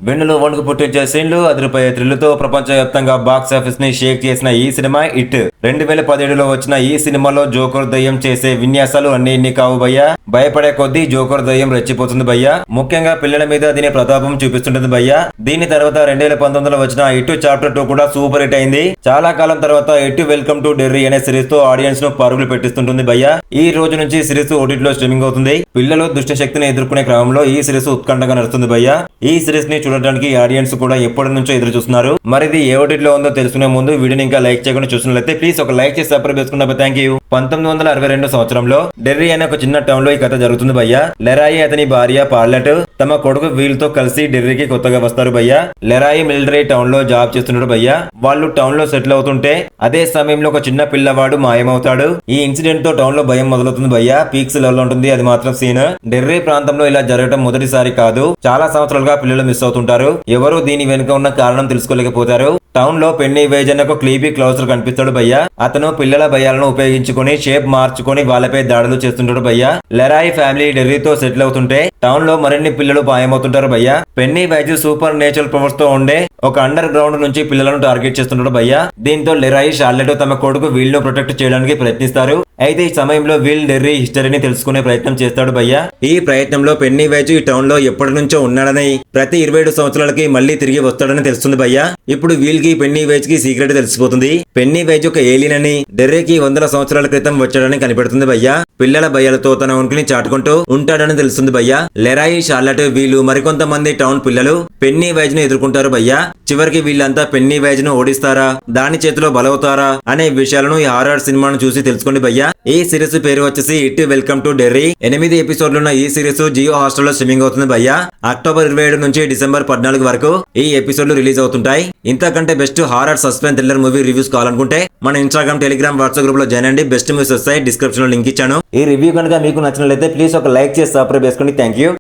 వెన్నులో వణుకు పుట్టించే సీన్లు, అదిరిపోయే థ్రిల్లుతో ప్రపంచవ్యాప్తంగా బాక్స్ ఆఫీస్ ని షేక్ చేసిన ఈ సినిమా హిట్. 2017లో వచ్చిన ఈ సినిమాలో జోకర్ దయ్యం చేసే విన్యాసాలు అన్ని ఇన్ని కావు భయ్యా. భయపడే కొద్దీ జోకర్ దయ్యం రెచ్చిపోతుంది భయ్యా. ముఖ్యంగా పిల్లల మీద దీని ప్రతాపం చూపిస్తుంటుంది భయ్యా. దీని తర్వాత 2019లో వచ్చిన హిట్ చాప్టర్ 2 కూడా సూపర్ హిట్ అయింది. చాలా కాలం తర్వాత హిట్ వెల్కమ్ టు డెర్రీ అనే సిరీస్ తో ఆడియన్స్ ను పరుగులు పెట్టిస్తుంటుంది భయ్యా. ఈ రోజు నుంచి సిరీస్ ఓటీటీలో స్ట్రీమింగ్ అవుతుంది. పిల్లలు దుష్ట శక్తిని ఎదుర్కొనే క్రమంలో ఈ సిరీస్ ఉత్కంఠగా నడుస్తుంది భయ్యా. ఈ సిరీస్ ని చూడడానికి ఆడియన్స్ కూడా ఎప్పటి నుంచో ఎదురు చూస్తున్నారు. మరి ఇది ఏ ఓటీటీలో ఉందో తెలుసుకునే ముందు వీడియోని ఇంకా లైక్ చేయకుండా చూసినట్లయితే ప్లీజ్ ఒక లైక్ చేసి సబ్స్క్రైబ్ చేసుకున్నప్పుడు థ్యాంక్ యూ. 1962 సంవత్సరంలో డెర్రీ అనే ఒక చిన్న టౌన్ లో ఈ కథ జరుగుతుంది భయ్యా. లెరాయి అతని భార్య పార్లెట్ తమ కొడుకు వీళ్ళతో కలిసి డెర్రీకి కొత్తగా వస్తారు భయ్యా. లెరాయి మిలిటరీ టౌన్ లో జాబ్ చేస్తున్నాడు భయ్యా. వాళ్ళు టౌన్ లో సెటిల్ అవుతుంటే అదే సమయంలో ఒక చిన్న పిల్లవాడు మాయమవుతాడు. ఈ ఇన్సిడెంట్ తో టౌన్ లో భయం మొదలవుతుంది భయ్యా. పీక్స్ లెవెల్ ఉంటుంది అది మాత్రం సీన్. డెర్రీ ప్రాంతంలో ఇలా జరగడం మొదటిసారి కాదు. చాలా సంవత్సరాలుగా పిల్లలు మిస్ అవుతుంటారు. ఎవరు దీని వెనుక ఉన్న కారణం తెలుసుకోలేకపోతారు. టౌన్ లో పెన్నీ వేజ్ అనే ఒక క్లీపీ క్లౌజర్ కనిపిస్తాడు భయ్యా. అతను పిల్లల భయాలను ఉపయోగించుకొని షేప్ మార్చుకొని వాళ్ళపై దాడులు చేస్తుంటాడు భయ్యా. లెరాయి ఫ్యామిలీ డెర్రీతో సెటిల్ అవుతుంటే టౌన్ లో మరిన్ని పిల్లలు మాయమవుతుంటారు భయ్యా. Pennywise supernatural powers తో ఉండే ఒక అండర్ గ్రౌండ్ నుంచి పిల్లలను టార్గెట్ చేస్తుంటాడు భయ్యా. దీంతో లెరాయి షార్లెట్ తమ కొడుకు వీల్ ను ప్రొటెక్ట్ చేయడానికి ప్రయత్నిస్తారు. అయితే ఈ సమయంలో వీల్ డెర్రీ హిస్టరీని తెలుసుకునే ప్రయత్నం చేస్తాడు భయ్యా. ఈ ప్రయత్నంలో పెన్నీ వేజ్ ఈ టౌన్ లో ఎప్పటి నుంచో ఉన్నాడని, ప్రతి 27 సంవత్సరాలకి మళ్ళీ తిరిగి వస్తాడని తెలుస్తుంది భయ్యా. ఇప్పుడు వీల్ కి పెన్నీ వేజ్ కి సీక్రెట్ తెలిసిపోతుంది. పెన్నీ వేజ్ ఒక ఏలియన్ అని, డెర్రీకి 100 సంవత్సరాల క్రితం వచ్చాడని కనిపెడుతుంది భయ్యా. పిల్లల భయాలతో తన ఉనికిని చాటుకుంటూ ఉంటాడని తెలుస్తుంది భయ్యా. లెరాయి, షార్లెట్, వీళ్ళు మరికొంతమంది టౌన్ పిల్లలు పెన్నీ వేజ్ ను ఎదుర్కొంటారు భయ్యా. చివరికి వీళ్ళంతా పెన్నీ వేజ్ ను ఓడిస్తారా, దాని చేతిలో బలవుతారా అనే విషయాలను ఈ హారర్ సినిమాను చూసి తెలుసుకోండి భయ్యా. ఈ సిరీస్ పేరు వచ్చేసి హిట్ వెల్కమ్ టు డెర్రీ. 8 ఎపిసోడ్లు ఉన్న ఈ సిరీస్ జియో హాట్‌స్టార్ లో స్ట్రీమింగ్ అవుతుంది భయ్యా. అక్టోబర్ 27 నుంచి డిసెంబర్ 14 వరకు ఈ ఎపిసోడ్లు రిలీజ్ అవుతుంటాయి. ఇంతకంటే best horror suspense thriller movie reviews కావాలనుకుంటే మన ఇన్స్టాగ్రామ్, టెలిగ్రామ్, వాట్సాప్ గ్రూప్ లో జాయిన్ అండి. బెస్ట్ మూవీస్ వస్తాయి. డిస్క్రిప్షన్ లో లింక్ ఇచ్చాను. ఈ రివ్యూ కనుక మీకు నచ్చినట్లయితే ప్లీజ్ ఒక లైక్ చేసి సబ్స్క్రైబ్ చేసుకోండి. Thank you.